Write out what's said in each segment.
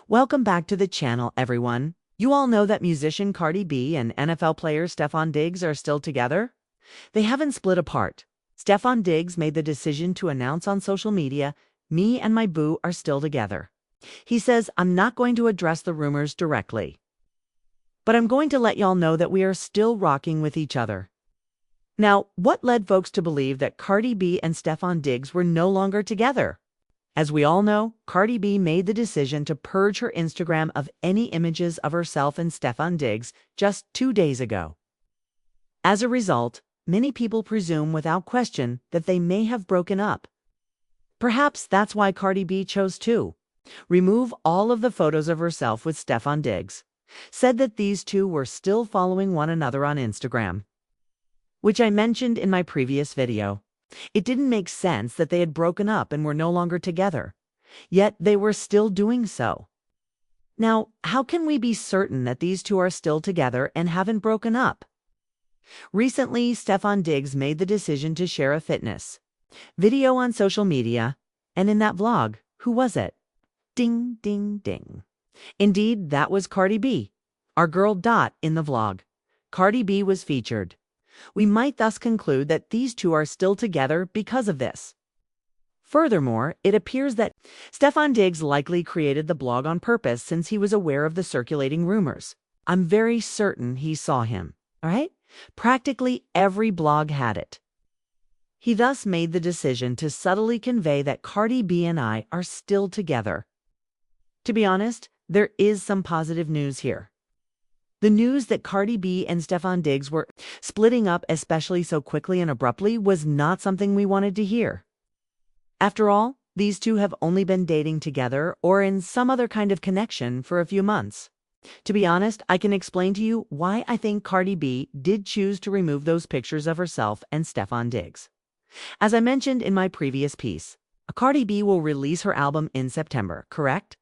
Welcome back to the channel, everyone. You all know that musician Cardi B and NFL player Stefon Diggs are still together? They haven't split apart. Stefon Diggs made the decision to announce on social media, "Me and my boo are still together." He says, "I'm not going to address the rumors directly, but I'm going to let y'all know that we are still rocking with each other." Now, what led folks to believe that Cardi B and Stefon Diggs were no longer together? As we all know, Cardi B made the decision to purge her Instagram of any images of herself and Stefon Diggs just 2 days ago. As a result, many people presume without question that they may have broken up. Perhaps that's why Cardi B chose to remove all of the photos of herself with Stefon Diggs, said that these two were still following one another on Instagram, which I mentioned in my previous video. It didn't make sense that they had broken up and were no longer together, yet they were still doing so. Now, how can we be certain that these two are still together and haven't broken up? Recently, Stefon Diggs made the decision to share a fitness video on social media, and in that vlog, who was it? Ding, ding, ding. Indeed, that was Cardi B, our girl Dot in the vlog. Cardi B was featured. We might thus conclude that these two are still together because of this. Furthermore, it appears that Stefon Diggs likely created the blog on purpose since he was aware of the circulating rumors. I'm very certain he saw him, all right? Practically every blog had it. He thus made the decision to subtly convey that Cardi B and I are still together. To be honest, there is some positive news here. The news that Cardi B and Stefon Diggs were splitting up, especially so quickly and abruptly, was not something we wanted to hear. After all, these two have only been dating together or in some other kind of connection for a few months. To be honest, I can explain to you why I think Cardi B did choose to remove those pictures of herself and Stefon Diggs. As I mentioned in my previous piece, Cardi B will release her album in September, correct?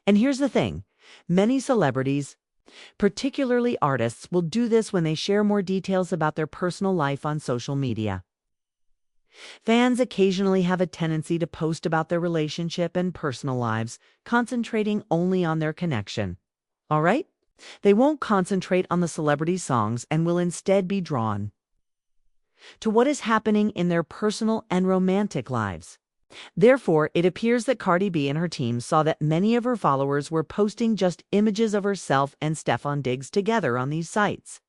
And here's the thing, many celebrities, particularly artists, will do this when they share more details about their personal life on social media. Fans occasionally have a tendency to post about their relationship and personal lives, concentrating only on their connection. All right? They won't concentrate on the celebrity's songs and will instead be drawn to what is happening in their personal and romantic lives. Therefore, it appears that Cardi B and her team saw that many of her followers were posting just images of herself and Stefon Diggs together on these sites.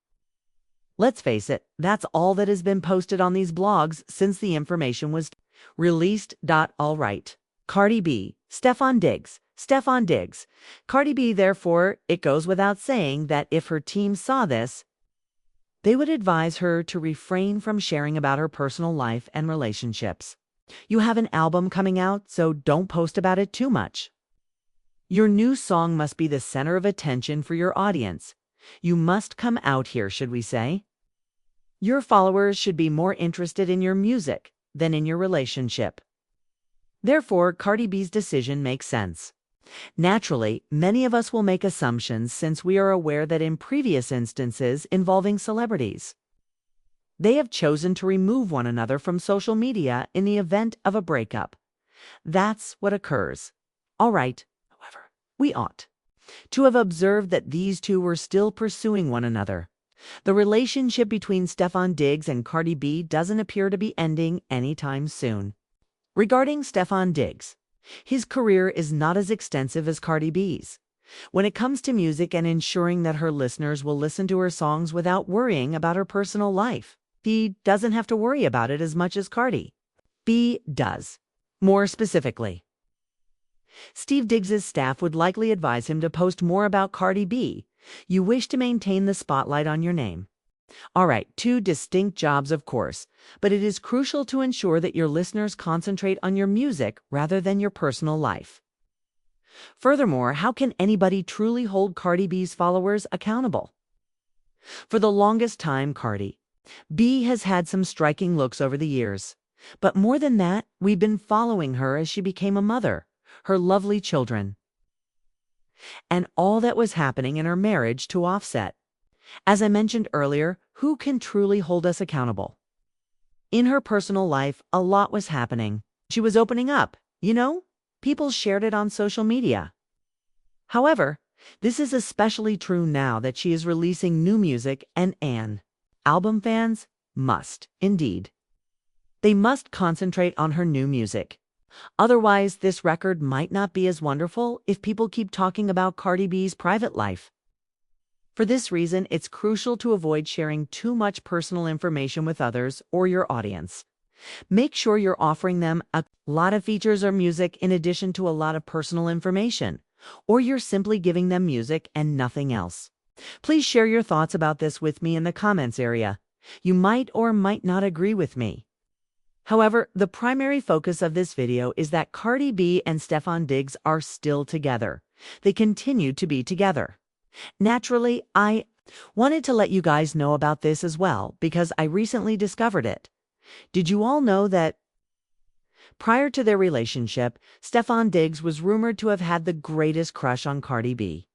Let's face it, that's all that has been posted on these blogs since the information was released. All right. Cardi B, Stefon Diggs, Stefon Diggs. Cardi B, therefore, it goes without saying that if her team saw this, they would advise her to refrain from sharing about her personal life and relationships. You have an album coming out, so don't post about it too much. Your new song must be the center of attention for your audience. You must come out here, should we say? Your followers should be more interested in your music than in your relationship. Therefore, Cardi B's decision makes sense. Naturally, many of us will make assumptions since we are aware that in previous instances involving celebrities, they have chosen to remove one another from social media in the event of a breakup. That's what occurs. All right, however, we ought to have observed that these two were still pursuing one another. The relationship between Stefon Diggs and Cardi B doesn't appear to be ending anytime soon. Regarding Stefon Diggs, his career is not as extensive as Cardi B's. When it comes to music and ensuring that her listeners will listen to her songs without worrying about her personal life, he doesn't have to worry about it as much as Cardi B does. More specifically, Steve Diggs' staff would likely advise him to post more about Cardi B. You wish to maintain the spotlight on your name. All right, two distinct jobs, of course, but it is crucial to ensure that your listeners concentrate on your music rather than your personal life. Furthermore, how can anybody truly hold Cardi B's followers accountable? For the longest time, Cardi B has had some striking looks over the years. But more than that, we've been following her as she became a mother, her lovely children, and all that was happening in her marriage to Offset. As I mentioned earlier, who can truly hold us accountable? In her personal life, a lot was happening. She was opening up, people shared it on social media. However, this is especially true now that she is releasing new music and album fans must, indeed. They must concentrate on her new music. Otherwise, this record might not be as wonderful if people keep talking about Cardi B's private life. For this reason, it's crucial to avoid sharing too much personal information with others or your audience. Make sure you're offering them a lot of features or music in addition to a lot of personal information, or you're simply giving them music and nothing else. Please share your thoughts about this with me in the comments area. You might or might not agree with me. However, the primary focus of this video is that Cardi B and Stefon Diggs are still together. They continue to be together. Naturally, I wanted to let you guys know about this as well because I recently discovered it. Did you all know that prior to their relationship, Stefon Diggs was rumored to have had the greatest crush on Cardi B?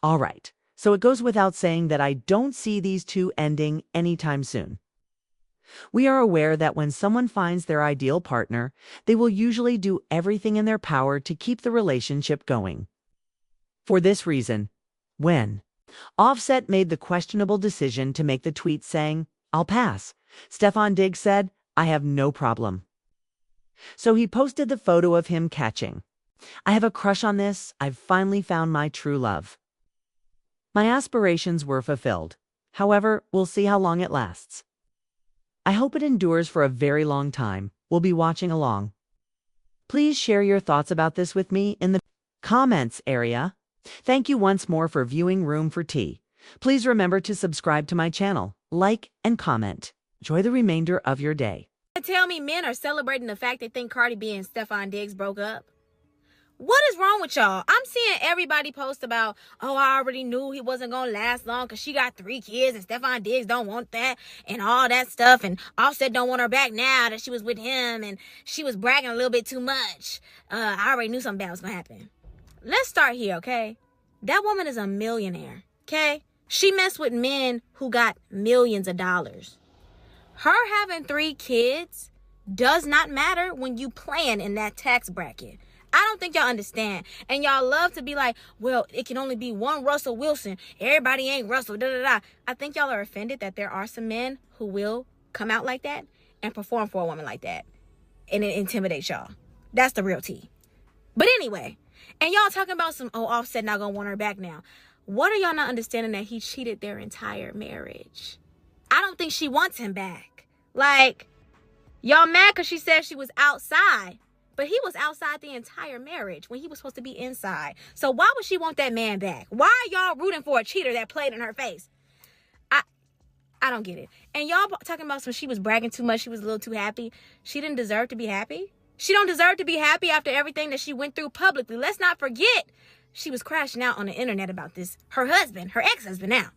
All right, so it goes without saying that I don't see these two ending anytime soon. We are aware that when someone finds their ideal partner, they will usually do everything in their power to keep the relationship going. For this reason, when Offset made the questionable decision to make the tweet saying, "I'll pass," Stefon Diggs said, "I have no problem." So he posted the photo of him catching. "I have a crush on this. I've finally found my true love. My aspirations were fulfilled. However, we'll see how long it lasts. I hope it endures for a very long time. We'll be watching along." Please share your thoughts about this with me in the comments area. Thank you once more for viewing Room for Tea. Please remember to subscribe to my channel, like, and comment. Enjoy the remainder of your day. Tell me men are celebrating the fact they think Cardi B and Stefon Diggs broke up? What is wrong with y'all? I'm seeing everybody post about, oh, I already knew he wasn't going to last long because she got 3 kids and Stefon Diggs don't want that and all that stuff. And Offset don't want her back now that she was with him and she was bragging a little bit too much. I already knew something bad was going to happen. Let's start here, okay? That woman is a millionaire, okay? She messed with men who got millions of dollars. Her having 3 kids does not matter when you playing in that tax bracket. I don't think y'all understand. And y'all love to be like, well, it can only be one Russell Wilson. Everybody ain't Russell, da-da-da. I think y'all are offended that there are some men who will come out like that and perform for a woman like that. And it intimidates y'all. That's the real tea. But anyway, and y'all talking about some, oh, Offset not gonna want her back now. What are y'all not understanding that he cheated their entire marriage? I don't think she wants him back. Like, y'all mad because she said she was outside. But he was outside the entire marriage when he was supposed to be inside. So why would she want that man back? Why are y'all rooting for a cheater that played in her face? I don't get it. And y'all talking about some she was bragging too much. She was a little too happy. She didn't deserve to be happy. She don't deserve to be happy after everything that she went through publicly. Let's not forget she was crashing out on the internet about this. Her husband, her ex-husband now.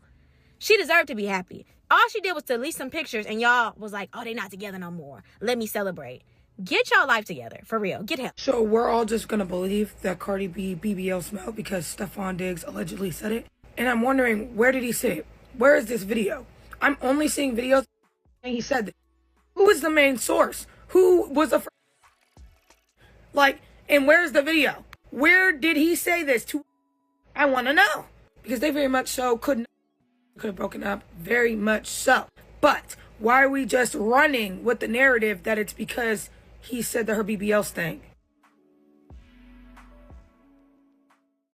She deserved to be happy. All she did was to release some pictures and y'all was like, oh, they not together no more. Let me celebrate. Get y'all life together, for real. Get help. So we're all just going to believe that Cardi B BBL smelled because Stefon Diggs allegedly said it. And I'm wondering, where did he say it? Where is this video? I'm only seeing videos and he said this. Who is the main source? Who was the first? Like, and where's the video? Where did he say this to? I want to know. Because they very much so could have broken up. Very much so. But why are we just running with the narrative that it's because he said that her BBL stank?